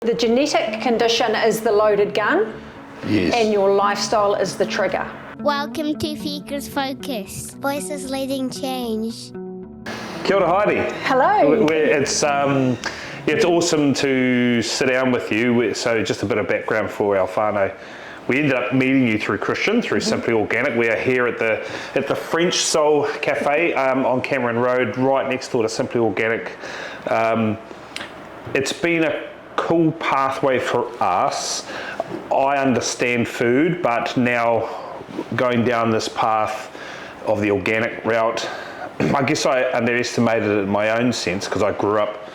The genetic condition is the loaded gun, Yes. and your lifestyle is the trigger. Welcome to Figures Focus. Voices leading change. Kia ora, Heidi. Hello. It's awesome to sit down with you. So just a bit of background for our whānau. We ended up meeting you through Christian, through Simply Organic. We are here at the French Soul Cafe on Cameron Road, right next door to Simply Organic. It's been a cool pathway for us. I understand food, but now going down this path of the organic route, I guess I underestimated it in my own sense because I grew up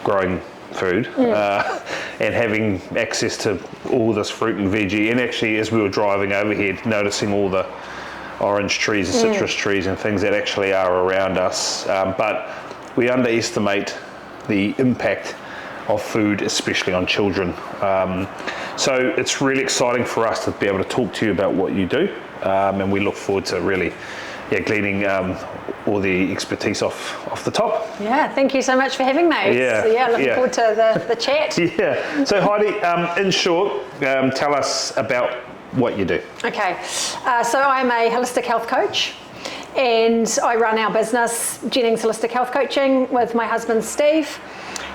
growing food and having access to all this fruit and veggie, and actually as we were driving overhead noticing all the orange trees and citrus trees and things that actually are around us, but we underestimate the impact of food, especially on children. So it's really exciting for us to be able to talk to you about what you do, and we look forward to really gleaning all the expertise off the top. Yeah, thank you so much for having me. Looking forward to the chat. Yeah. So Heidi, in short, tell us about what you do. Okay, so I'm a holistic health coach, and I run our business, Jennings Holistic Health Coaching, with my husband Steve.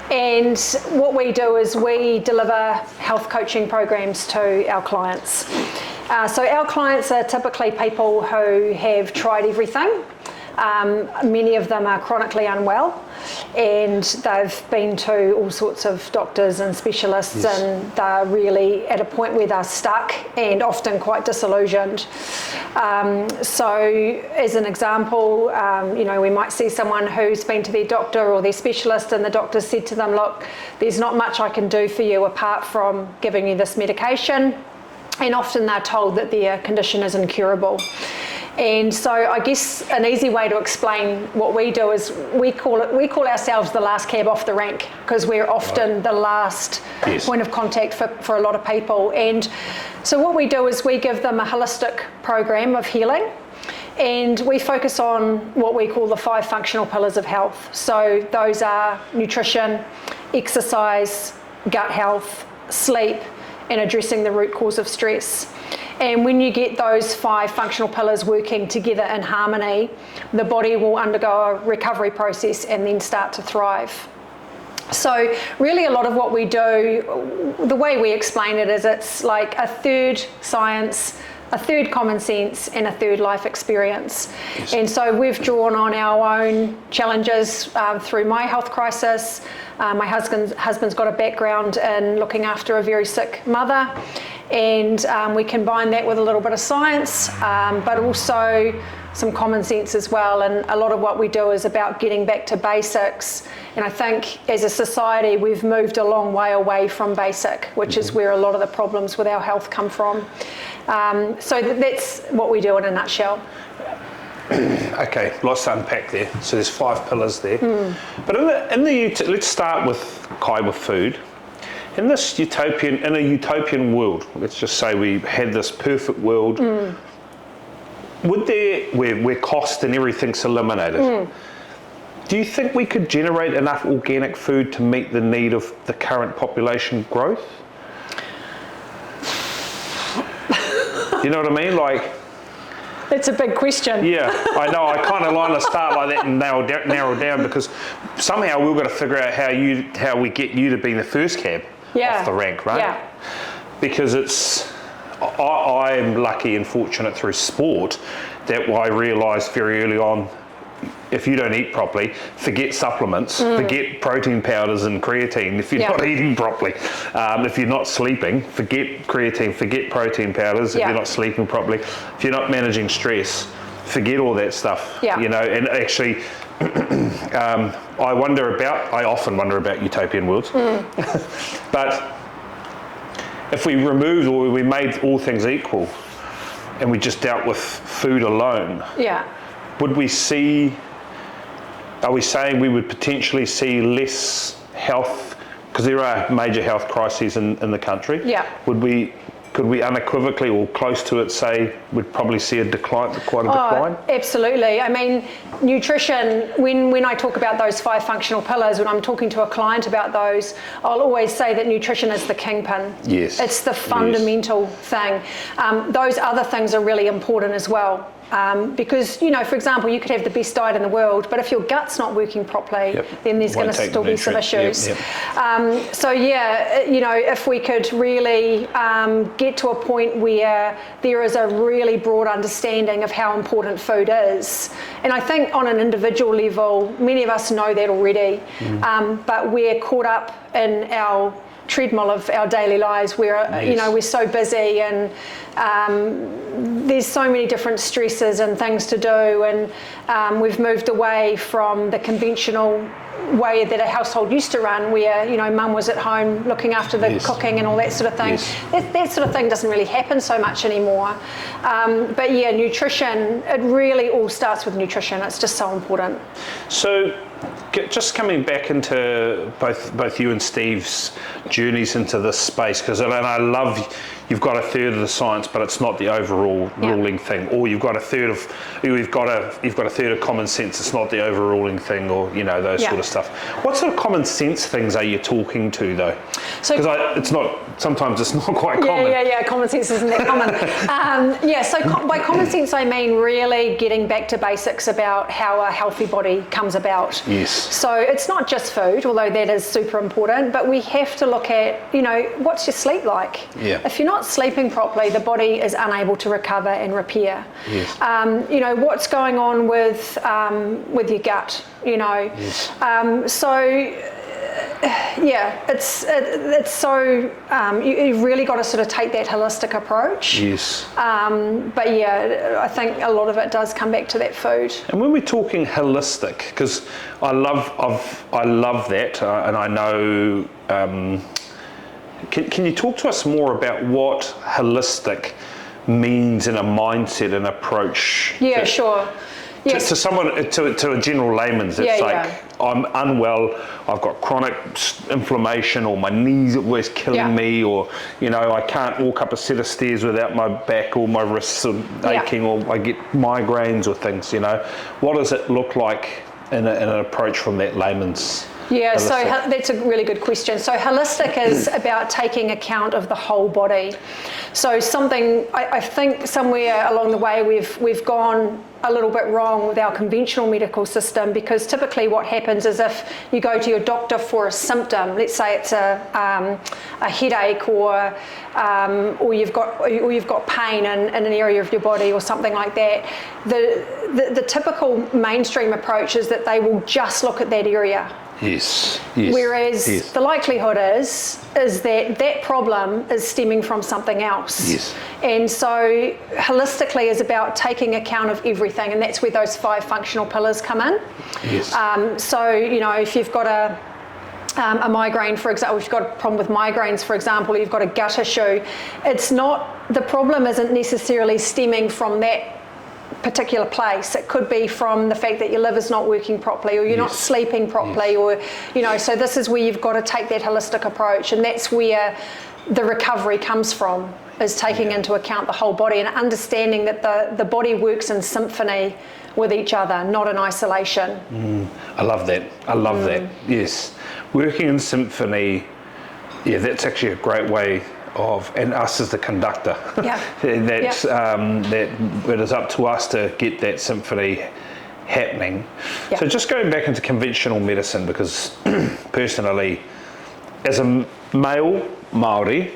And what we do is we deliver health coaching programs to our clients. So our clients are typically people who have tried everything. Many of them are chronically unwell, and they've been to all sorts of doctors and specialists, and they're really at a point where they're stuck and often quite disillusioned. So as an example, we might see someone who's been to their doctor or their specialist, and the doctor said to them, look, there's not much I can do for you apart from giving you this medication, and often they're told that their condition is incurable. And so I guess an easy way to explain what we do is we call ourselves the last cab off the rank, because we're often the last point of contact for a lot of people. And so what we do is we give them a holistic program of healing, and we focus on what we call the 5 functional pillars of health. So those are nutrition, exercise, gut health, sleep, and addressing the root cause of stress. And when you get those 5 functional pillars working together in harmony, the body will undergo a recovery process and then start to thrive. So really a lot of what we do, the way we explain it is it's like a third science, a third common sense, and a third life experience. Yes. And so we've drawn on our own challenges through my health crisis. My husband's got a background in looking after a very sick mother, and we combine that with a little bit of science, but also some common sense as well. And a lot of what we do is about getting back to basics. And I think as a society, we've moved a long way away from basic, which is where a lot of the problems with our health come from. So that's what we do in a nutshell. Okay, lots to unpack there. So there's 5 pillars there. But let's start with food. In a utopian world, let's just say we had this perfect world, where cost and everything's eliminated, do you think we could generate enough organic food to meet the need of the current population growth? You know what I mean? It's a big question. Yeah, I know. I kind of want to start like that and narrow down, because somehow we've got to figure out how we get you to be the first cab off the rank, right? Yeah. Because I'm lucky and fortunate through sport that I realised very early on, if you don't eat properly, forget supplements, forget protein powders and creatine if you're not eating properly. If you're not sleeping, forget creatine, forget protein powders if you're not sleeping properly. If you're not managing stress, forget all that stuff. Yeah. And actually, I often wonder about utopian worlds. But if we removed, or we made all things equal and we just dealt with food alone, would we see... Are we saying we would potentially see less health, because there are major health crises in the country? Yeah. Would we could we unequivocally or close to it say we'd probably see a decline, quite a decline? Absolutely. I mean, nutrition, when I talk about those 5 functional pillars, when I'm talking to a client about those, I'll always say that nutrition is the kingpin. Yes. It's the fundamental thing. Those other things are really important as well. Because, you know, for example, you could have the best diet in the world, but if your gut's not working properly, then there's going to still be some issues. So yeah, you know, if we could really get to a point where there is a really broad understanding of how important food is, and I think on an individual level, many of us know that already, but we're caught up in our treadmill of our daily lives where you know, we're so busy and there's so many different stresses and things to do, and we've moved away from the conventional way that a household used to run, where, you know, mum was at home looking after the cooking and all that sort of thing. That sort of thing doesn't really happen so much anymore. But yeah, nutrition, it really all starts with nutrition. It's just so important. So just coming back into both you and Steve's journeys into this space, because I love you've got a third of the science, but it's not the overall ruling thing. Or you've got a third of common sense. It's not the overruling thing, or, you know, those sort of stuff. What sort of common sense things are you talking to, though? Because sometimes it's not quite common. Yeah. Common sense isn't that common. So by common sense, I mean really getting back to basics about how a healthy body comes about. Yes. So it's not just food, although that is super important, but we have to look at, you know, what's your sleep like? Yeah. If you're not sleeping properly, the body is unable to recover and repair. Yes. You know, what's going on with your gut, you know. Yes. It's so you've really got to sort of take that holistic approach. Yes. But yeah, I think a lot of it does come back to that food. And when we're talking holistic, because I love that, and I know. Can you talk to us more about what holistic means in a mindset and approach? Yeah, sure. Yes. To someone, to a general layman's, it's I'm unwell, I've got chronic inflammation, or my knees are always killing me, or, you know, I can't walk up a set of stairs without my back or my wrists are aching, or I get migraines or things, you know. What does it look like in an approach from that layman's? Yeah, so that's a really good question. So holistic is about taking account of the whole body. So something, I think somewhere along the way we've gone a little bit wrong with our conventional medical system, because typically what happens is if you go to your doctor for a symptom, let's say it's a headache, or you've got pain in an area of your body or something like that, the typical mainstream approach is that they will just look at that area. Yes. Whereas the likelihood is that problem is stemming from something else. Yes. And so holistically is about taking account of everything, and that's where those 5 functional pillars come in. Yes. So, you know, if you've got a migraine, for example, if you've got a problem with migraines, for example, or you've got a gut issue, the problem isn't necessarily stemming from that particular place. It could be from the fact that your liver's not working properly, or you're not sleeping properly, or, you know, so this is where you've got to take that holistic approach, and that's where the recovery comes from, is taking into account the whole body and understanding that the body works in symphony with each other, not in isolation. I love that. That. Yes. Working in symphony, that's actually a great way of, and us as the conductor. That it is up to us to get that symphony happening. So just going back into conventional medicine, because personally, as a male Māori,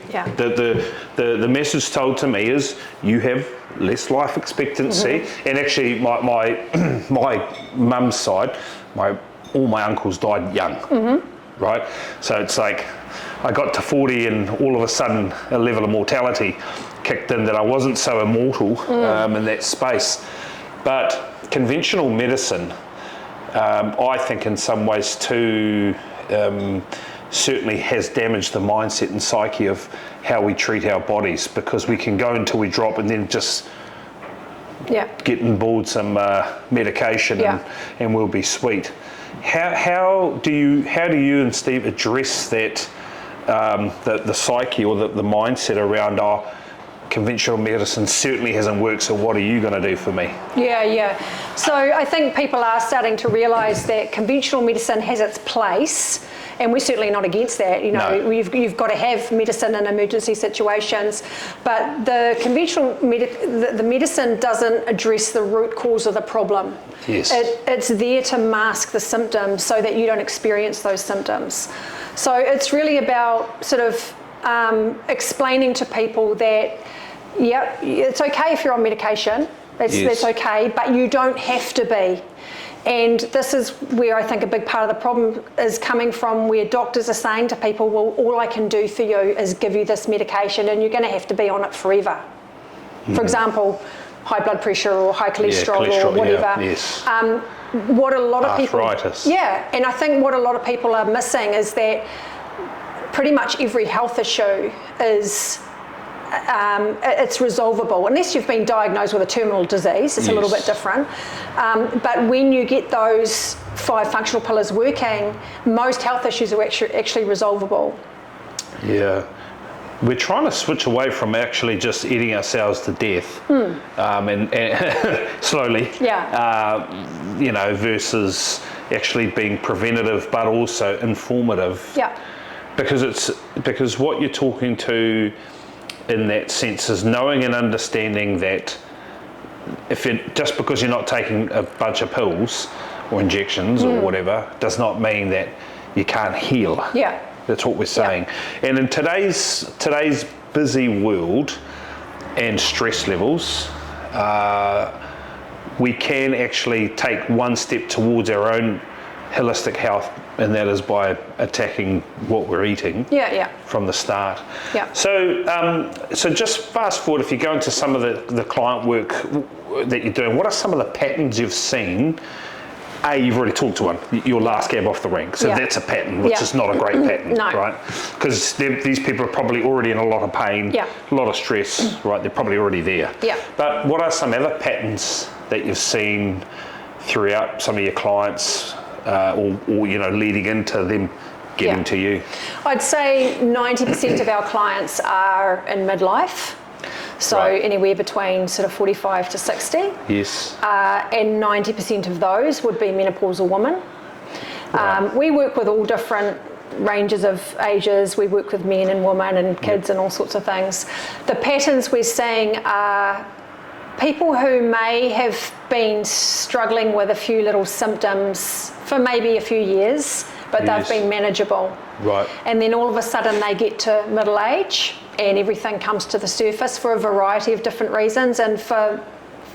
the message told to me is you have less life expectancy, and actually my mum's side, all my uncles died young, right? So it's like I got to 40 and all of a sudden a level of mortality kicked in that I wasn't so immortal in that space. But conventional medicine, I think in some ways too, certainly has damaged the mindset and psyche of how we treat our bodies, because we can go until we drop and then just get on board some medication and we'll be sweet. How do you and Steve address that, the psyche or the mindset around, conventional medicine certainly hasn't worked, so what are you going to do for me? Yeah. So I think people are starting to realise that conventional medicine has its place, and we're certainly not against that. No. You've got to have medicine in emergency situations, but the conventional the medicine doesn't address the root cause of the problem. Yes. It's there to mask the symptoms so that you don't experience those symptoms. So it's really about sort of explaining to people that, yeah, it's okay if you're on medication, that's okay, but you don't have to be. And this is where I think a big part of the problem is coming from, where doctors are saying to people, well, all I can do for you is give you this medication and you're going to have to be on it forever. For example, high blood pressure or high cholesterol or whatever. What a lot of people... Arthritis. Yeah, and I think what a lot of people are missing is that pretty much every health issue is... it's resolvable unless you've been diagnosed with a terminal disease. It's a little bit different, but when you get those 5 functional pillars working, most health issues are actually resolvable. Yeah, we're trying to switch away from actually just eating ourselves to death, and slowly, versus actually being preventative but also informative. Yeah, because what you're talking to in that sense is knowing and understanding that just because you're not taking a bunch of pills or injections or whatever does not mean that you can't heal. Yeah, that's what we're saying. And in today's busy world and stress levels, we can actually take one step towards our own holistic health, and that is by attacking what we're eating from the start. Yeah. So just fast forward, if you go into some of the client work that you're doing, what are some of the patterns you've seen? You've already talked to one, your last cab off the rank. So that's a pattern, which is not a great pattern, right? Because these people are probably already in a lot of pain, a lot of stress, right? They're probably already there. Yeah. But what are some other patterns that you've seen throughout some of your clients, or leading into them getting to you? I'd say 90% of our clients are in midlife. So anywhere between sort of 45 to 60. Yes. And 90% of those would be menopausal women. We work with all different ranges of ages. We work with men and women and kids and all sorts of things. The patterns we're seeing are people who may have been struggling with a few little symptoms for maybe a few years, but they've been manageable. Right. And then all of a sudden they get to middle age and everything comes to the surface for a variety of different reasons. And for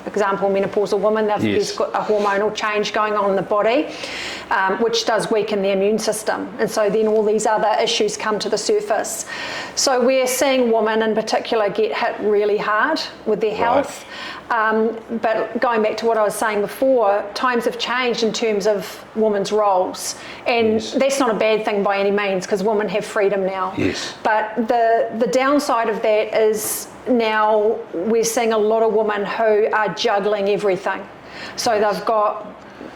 example, menopausal women, there's got a hormonal change going on in the body, which does weaken the immune system. And so then all these other issues come to the surface. So we're seeing women in particular get hit really hard with their health. But going back to what I was saying before, times have changed in terms of women's roles. And that's not a bad thing by any means, because women have freedom now. Yes. But the downside of that is now we're seeing a lot of women who are juggling everything. So they've got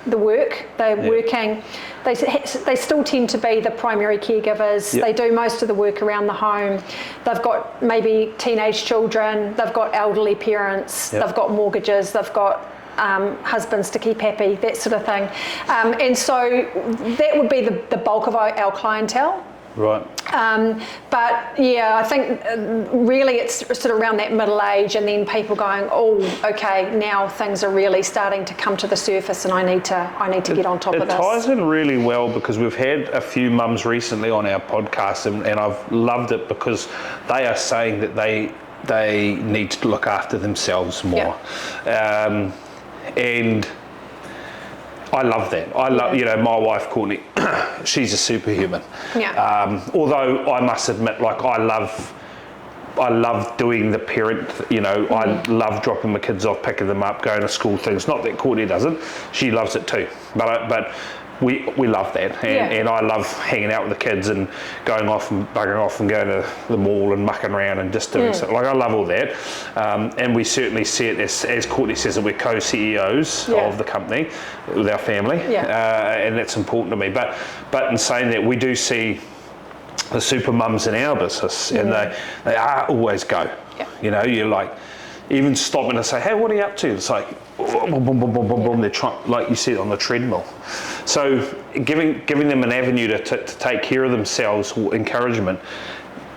the work, they're working, they still tend to be the primary caregivers, they do most of the work around the home, they've got maybe teenage children, they've got elderly parents, they've got mortgages, they've got husbands to keep happy, that sort of thing. And so that would be the bulk of our clientele. Right. But yeah, I think really it's sort of around that middle age, and then people going, oh, okay, now things are really starting to come to the surface, and I need to get on top of this. It ties in really well, because we've had a few mums recently on our podcast, and I've loved it because they are saying that they need to look after themselves more, and I love that. I love, my wife Courtney, she's a superhuman. Yeah. Although I must admit, like I love doing the parent, I love dropping my kids off, picking them up, going to school things. Not that Courtney doesn't, she loves it too. But we love that, and I love hanging out with the kids and going off and buggering off and going to the mall and mucking around and just doing stuff. Like I love all that, and we certainly see it as Courtney says, that we're co-CEOs of the company with our family, and that's important to me. But in saying that, we do see the super mums in our business, and they are always go. Yeah. You know, you're like, even stopping to say, hey, what are you up to? It's like, boom, boom, boom, boom, boom, boom, boom. They're trying, like you said, on the treadmill. So giving them an avenue to take care of themselves, or encouragement,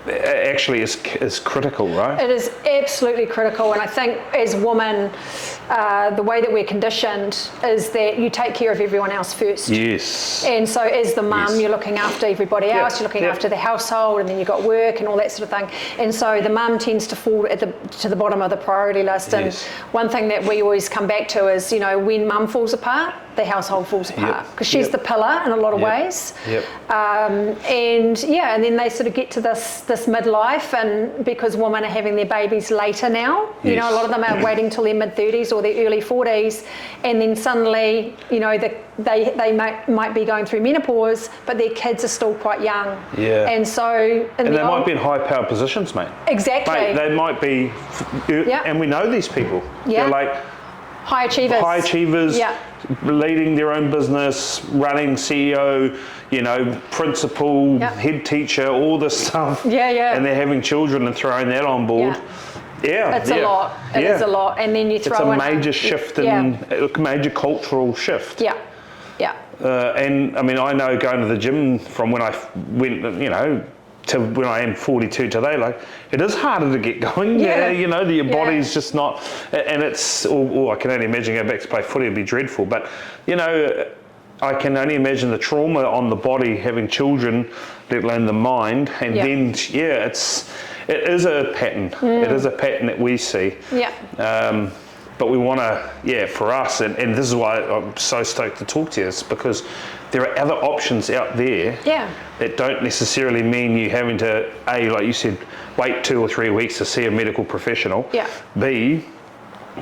actually is critical, right? It is absolutely critical, and I think as women, the way that we're conditioned is that you take care of everyone else first. Yes. And so as the mum, Yes. you're looking after everybody else, Yep. you're looking Yep. after the household, and then you've got work and all that sort of thing. And so the mum tends to fall to the bottom of the priority list. And Yes. one thing that we always come back to is, you know, when mum falls apart, the household falls apart, because she's Yep. the pillar in a lot of Yep. ways. Yep. And then they sort of get to this midlife, and because women are having their babies later now, you know, a lot of them are waiting till their mid-30s or their early 40s, and then suddenly, you know, they might be going through menopause, but their kids are still quite young. Yeah. And so... And they might be in high-powered positions, mate. Exactly. Mate, they might be, and we know these people. Yeah. They're like high achievers. yeah. Leading their own business, running CEO, you know, principal, head teacher, all this stuff. Yeah. And they're having children and throwing that on board. Yeah. It's a lot. It is a lot. And then you throw It's a major shift a major cultural shift. Yeah. And I mean, I know going to the gym from when I went, you know, to when I am 42 today, like, it is harder to get going. Yeah. You know, your body's just not, and it's, I can only imagine going back to play footy would be dreadful, but, you know, I can only imagine the trauma on the body having children, let alone the mind, and then, it is a pattern. It is a pattern that we see. Yeah. But we want to, for us, and this is why I'm so stoked to talk to you, is because there are other options out there that don't necessarily mean you having to, A, like you said, wait 2 or 3 weeks to see a medical professional. Yeah. B,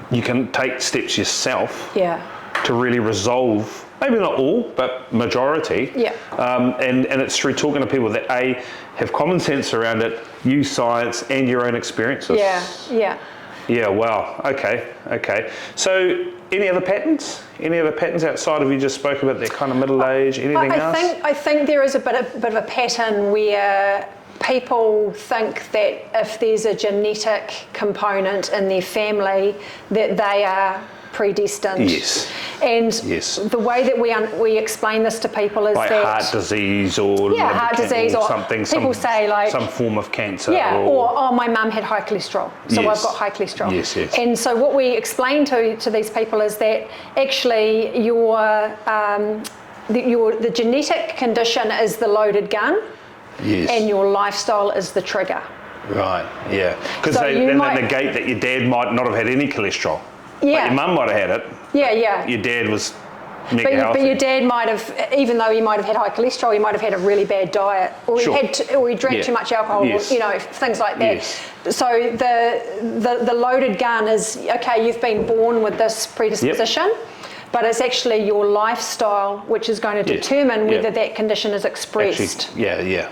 you can take steps yourself to really resolve, maybe not all, but majority. Yeah. And it's through talking to people that, A, have common sense around it, use science and your own experiences. Yeah, wow. Okay. So, any other patterns? Any other patterns outside of, you just spoke about that kind of middle age? Anything else? I think there is a bit of a pattern where people think that if there's a genetic component in their family, that they are predestined. Yes. And the way that we explain this to people is like that heart disease or heart disease or something. People say like some form of cancer. or my mum had high cholesterol, so I've got high cholesterol. Yes. And so what we explain to these people is that actually the genetic condition is the loaded gun. Yes. And your lifestyle is the trigger. Right. Yeah. Because So they negate that your dad might not have had any cholesterol. Yeah. But your mum might have had it. Yeah. Your dad was mega healthy. But your dad might have, even though he might have had high cholesterol, he might have had a really bad diet, or he drank too much alcohol, or, you know, things like that. Yes. So the loaded gun is, okay, you've been born with this predisposition, but it's actually your lifestyle which is going to determine whether that condition is expressed. Actually,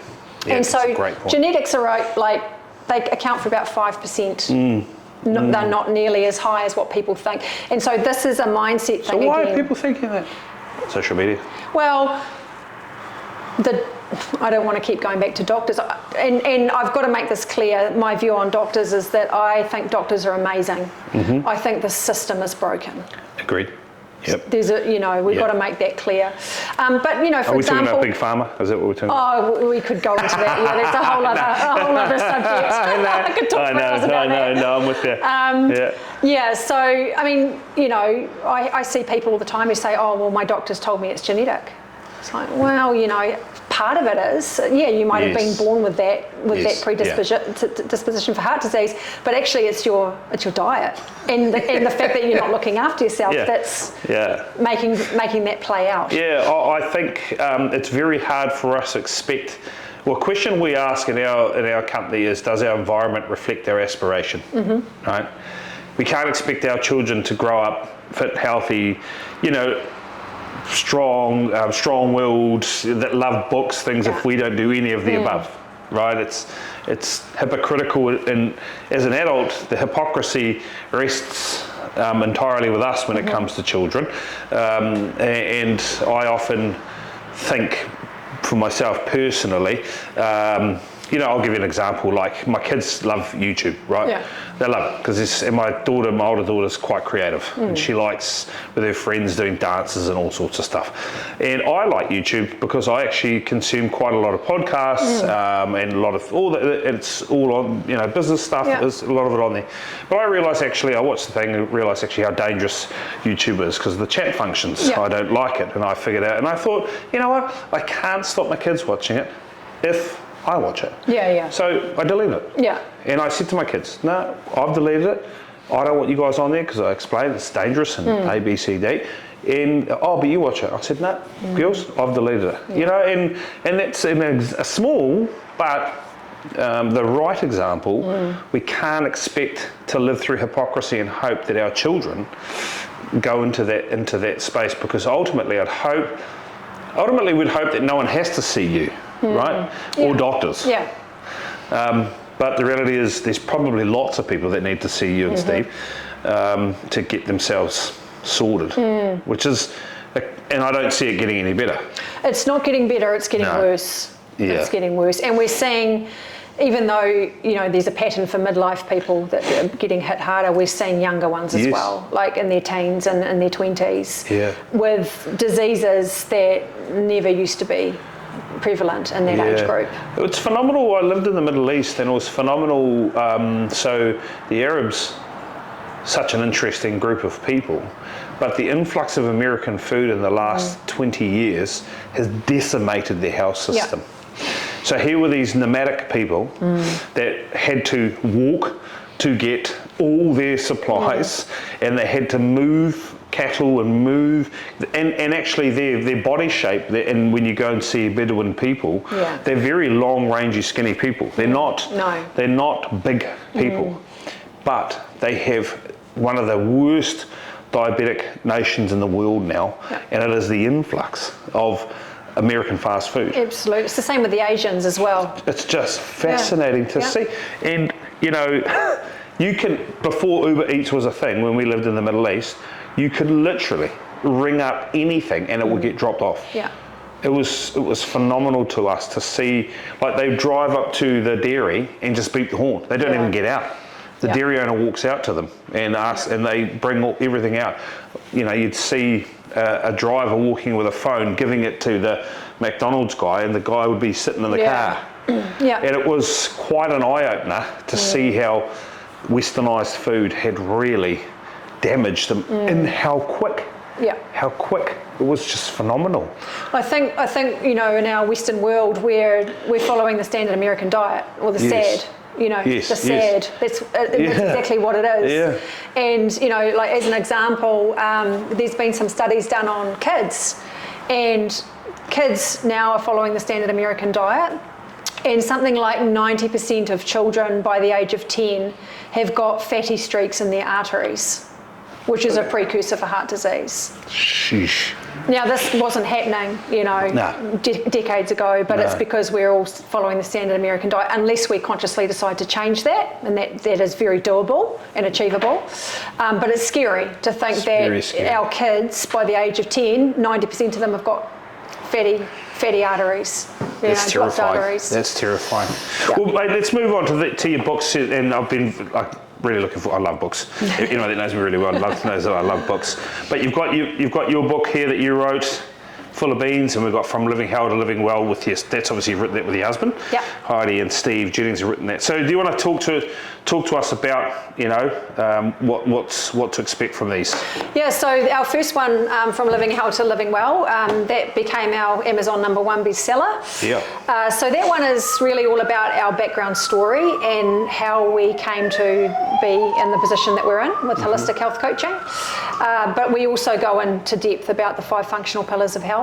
and so great point. genetics are like, they account for about 5%. They're not nearly as high as what people think. And so this is a mindset thing. So why again. are people thinking that? Social media. Well, I don't want to keep going back to doctors. And I've got to make this clear. My view on doctors is that I think doctors are amazing. I think the system is broken. Agreed. Yep. There's we've got to make that clear. But, you know, for Are we example... talking about Big Pharma? Is that what we're talking about? Oh, we could go into that. Yeah, that's a whole other subject. I could talk for hours about that. No, I'm with you. So, I mean, you know, I see people all the time who say, oh, well, my doctor's told me it's genetic. It's like, well, you know, part of it is, you might have been born with that predisposition for heart disease, but actually it's your diet and the fact that you're not looking after yourself that's making that play out. Yeah, I think it's very hard for us to expect. Well, a question we ask in our company is, does our environment reflect our aspiration? Right? We can't expect our children to grow up fit, healthy, you know, strong-willed, that love books, things, if we don't do any of the above, right? It's hypocritical, and as an adult, the hypocrisy rests entirely with us when it comes to children. And I often think, for myself personally, I'll give you an example. Like my kids love YouTube, right? Yeah. They love it because my older daughter's quite creative, and she likes with her friends doing dances and all sorts of stuff. And I like YouTube because I actually consume quite a lot of podcasts and a lot of it's all on business stuff. Yeah. There's a lot of it on there. But I realised I watched the thing and realised actually how dangerous YouTube is because of the chat functions. Yeah. I don't like it, and I figured out. And I thought, you know what? I can't stop my kids watching it if I watch it. Yeah. So I deleted it. Yeah. And I said to my kids, no, I've deleted it. I don't want you guys on there because I explained it's dangerous and A, B, C, D. And, but you watch it. I said, no, girls, I've deleted it. And that's a small, but the right example. We can't expect to live through hypocrisy and hope that our children go into that space, because ultimately we'd hope that no one has to see you. Right? Yeah. Or doctors. Yeah. But the reality is there's probably lots of people that need to see you and Steve to get themselves sorted, which is, and I don't see it getting any better. It's not getting better, it's getting worse. Yeah. It's getting worse. And we're seeing, even though, there's a pattern for midlife people that are getting hit harder, we're seeing younger ones as well, like in their teens and in their 20s, with diseases that never used to be prevalent in that age group. It's phenomenal. I lived in the Middle East and it was phenomenal. So the Arabs, such an interesting group of people, but the influx of American food in the last 20 years has decimated their health system. So here were these nomadic people that had to walk to get all their supplies, and they had to move cattle and move, and actually their body shape, and when you go and see Bedouin people, they're very long, rangy, skinny people. They're not big people, but they have one of the worst diabetic nations in the world now, and it is the influx of American fast food. Absolutely. It's the same with the Asians as well. It's just fascinating to see. And you can, before Uber Eats was a thing, when we lived in the Middle East, you could literally ring up anything and it would get dropped off. Yeah. It was phenomenal to us to see, like they drive up to the dairy and just beep the horn. They don't even get out. The dairy owner walks out to them and asks, and they bring everything out. You'd see a driver walking with a phone, giving it to the McDonald's guy, and the guy would be sitting in the car. And it was quite an eye-opener to see how westernised food had really damaged them, and how quick. It was just phenomenal. I think in our Western world, we're following the standard American diet, or the SAD. The SAD. That's exactly what it is. And like as an example, there's been some studies done on kids, and kids now are following the standard American diet, and something like 90% of children by the age of 10 have got fatty streaks in their arteries, which is a precursor for heart disease. Sheesh. Now, this wasn't happening, decades ago, but it's because we're all following the standard American diet, unless we consciously decide to change that, and that is very doable and achievable. But it's scary to think that our kids, by the age of 10, 90% of them have got fatty arteries. That's terrifying. Arteries. That's terrifying. Well, mate, let's move on to your books, and I've been really looking for. I love books. Anyone that knows me really well knows that I love books. But you've got your book here that you wrote, Full of Beans, and we've got From Living Hell to Living Well with that's obviously you've written that with your husband. Heidi and Steve Jennings have written that. So do you want to talk to us about what to expect from these? Yeah, so our first one, From Living Hell to Living Well, that became our Amazon #1 bestseller. So that one is really all about our background story and how we came to be in the position that we're in with holistic health coaching. But we also go into depth about the 5 functional pillars of health.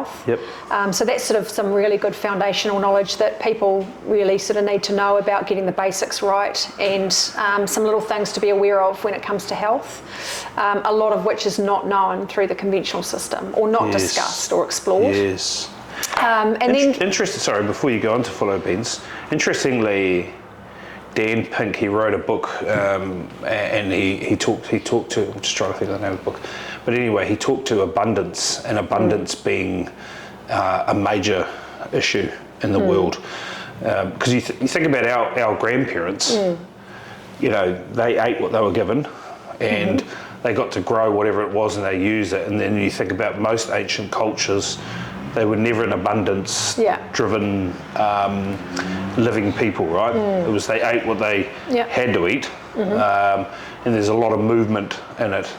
So that's sort of some really good foundational knowledge that people really sort of need to know about getting the basics right, and some little things to be aware of when it comes to health, a lot of which is not known through the conventional system, or not discussed or explored. And then interesting. Sorry, before you go on to Full of Beans, interestingly, Dan Pink, he wrote a book, and he talked to. I'm just trying to think of the name of the book, but anyway, he talked to abundance, and abundance being a major issue in the world. because you think about our grandparents, you know, they ate what they were given, and they got to grow whatever it was and they used it. And then you think about most ancient cultures, they were never an abundance-driven living people, right? It was they ate what they had to eat, and there's a lot of movement in it.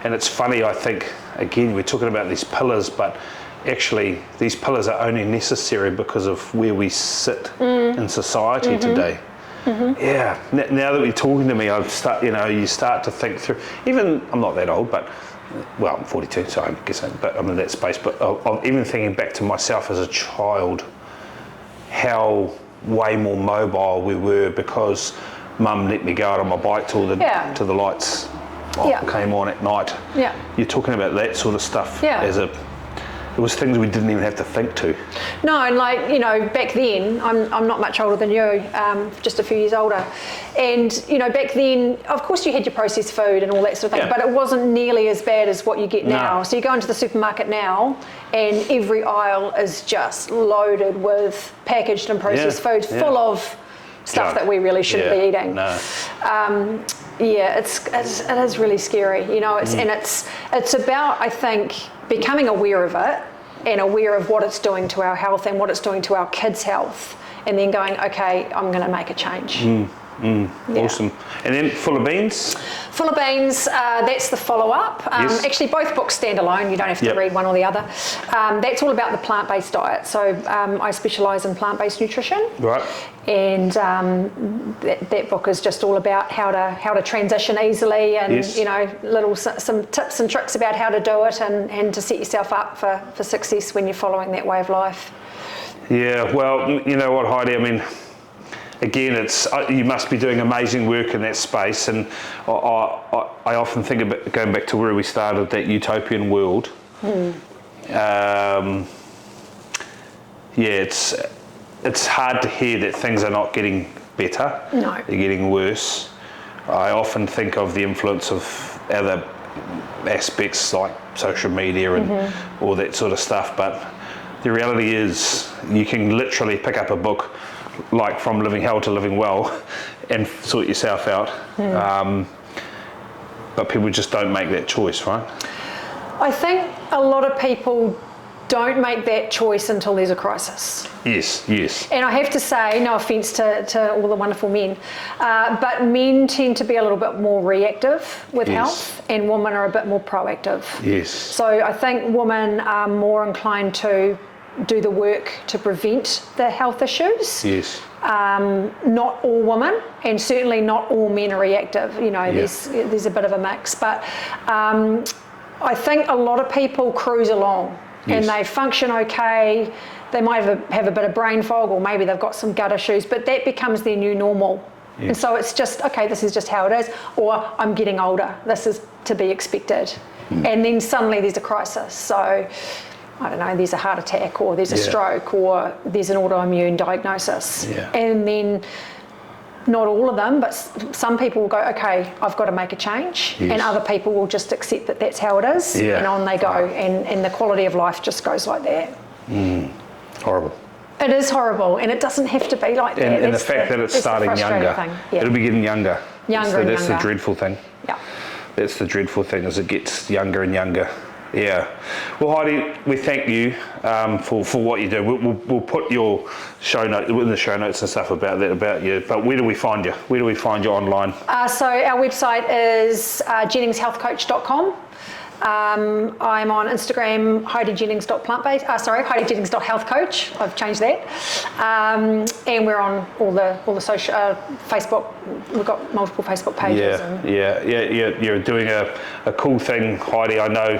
And it's funny, I think, again, we're talking about these pillars, but actually these pillars are only necessary because of where we sit in society today. Yeah, now that you're talking to me, you start to think through, even, I'm not that old, but, well, I'm 42, so I guess but I'm in that space, but I'm even thinking back to myself as a child, how way more mobile we were because Mum let me go out on my bike till the lights came on at night. You're talking about that sort of stuff as it was things we didn't even have to think to. No, and like, you know, back then, I'm not much older than you, just a few years older. And, you know, back then, of course you had your processed food and all that sort of thing, but it wasn't nearly as bad as what you get now. So you go into the supermarket now and every aisle is just loaded with packaged and processed food full of stuff that we really shouldn't be eating. It is really scary, you know, and it's about, I think, becoming aware of it and aware of what it's doing to our health and what it's doing to our kids' health, and then going, okay, I'm going to make a change. Awesome. And then Full of Beans? Full of Beans, that's the follow-up. Actually, both books stand alone. You don't have to read one or the other. That's all about the plant-based diet. So I specialise in plant-based nutrition. Right. And that book is just all about how to transition easily, and you know, some tips and tricks about how to do it and to set yourself up for success when you're following that way of life. Yeah, well, you know what, Heidi, I mean, again, it's you must be doing amazing work in that space, and I often think about going back to where we started, that utopian world. It's hard to hear that things are not getting better. No. They're getting worse. I often think of the influence of other aspects like social media and all that sort of stuff, but the reality is you can literally pick up a book like From Living Hell to Living Well and sort yourself out. But people just don't make that choice, right? I think a lot of people don't make that choice until there's a crisis. Yes. And I have to say, no offence to all the wonderful men, but men tend to be a little bit more reactive with health, and women are a bit more proactive. Yes. So I think women are more inclined to do the work to prevent the health issues. Yes. Not all women, and certainly not all men are reactive. You know, there's a bit of a mix, but I think a lot of people cruise along. And they function okay. They might have a bit of brain fog, or maybe they've got some gut issues, but that becomes their new normal. And so it's just, okay, this is just how it is, or I'm getting older, this is to be expected. And then suddenly there's a crisis. So, I don't know, there's a heart attack, or there's a stroke, or there's an autoimmune diagnosis. And then, not all of them, but some people will go, okay, I've got to make a change. And other people will just accept that that's how it is, and on they go. And the quality of life just goes like that. Horrible. It is horrible, and it doesn't have to be like that. And the fact that it's starting younger. It'll be getting younger. That's the dreadful thing. Yeah. That's the dreadful thing, as it gets younger and younger. Yeah. Well, Heidi, we thank you for what you do. We'll put your show note in the show notes and stuff about you. But where do we find you? Where do we find you online? So our website is jenningshealthcoach.com. I'm on Instagram, HeidiJennings.healthcoach. I've changed that. And we're on all the social, Facebook. We've got multiple Facebook pages. You're doing a cool thing, Heidi. I know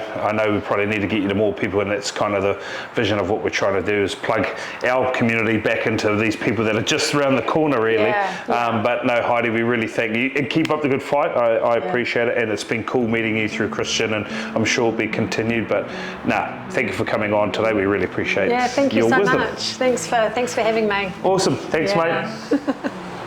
we probably need to get you to more people, and that's kind of the vision of what we're trying to do, is plug our community back into these people that are just around the corner, really. But no, Heidi, we really thank you, and keep up the good fight. I appreciate it, and it's been cool meeting you through Christian, and I'm sure it'll be continued. But thank you for coming on today. We really appreciate thank you your so wisdom. much. Thanks for having me. Awesome. Thanks, mate.